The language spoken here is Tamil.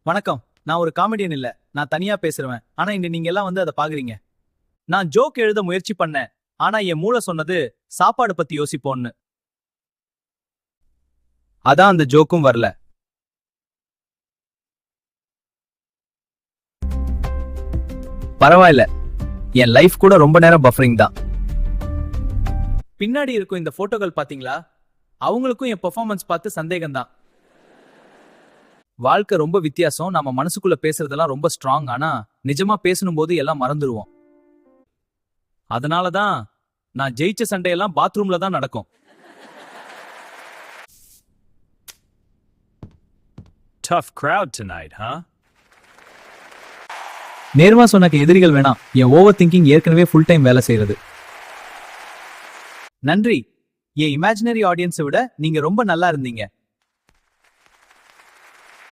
வணக்கம். நான் ஒரு காமெடியன் இல்ல. நான் தனியா பேசுறவன். ஆனா இங்க நீங்க எல்லாம் வந்து அத பாக்குறீங்க. நான் ஜோக் எழுத முயற்சி பண்ணேன். ஆனா என் மூளை சொன்னது சாப்பாடு பத்தி யோசிப்போம்னு. அதான் அந்த ஜோக்கும் வரல. பரவாயில்ல. என் லைஃப் கூட ரொம்ப நேரம் பஃபரிங் தான். பின்னாடி இருக்கும் இந்த போட்டோகள் பாத்தீங்களா? அவங்களுக்கும் என் பெர்ஃபார்மன்ஸ் பார்த்து சந்தேகம் தான். வாழ்க்கை ரொம்ப வித்தியாசம். நம்ம மனசுக்குள்ள பேசுறதெல்லாம் ரொம்ப ஸ்ட்ராங். ஆனா நிஜமா பேசணும்போது எல்லாம் மறந்துடுவோம். அதனாலதான் நான் ஜெயிச்ச சண்டையெல்லாம் பாத்ரூம்ல தான் நடக்கும். Tough crowd tonight, huh? நேர்மா சொன்னக்கு எதிரிகள் வேணாம். என் ஓவர் திங்கிங் ஏற்கனவே ஃபுல் டைம் வேலை செய்யறது. நன்றி. என் இமேஜினரி ஆடியன்ஸை விட நீங்க ரொம்ப நல்லா இருந்தீங்க.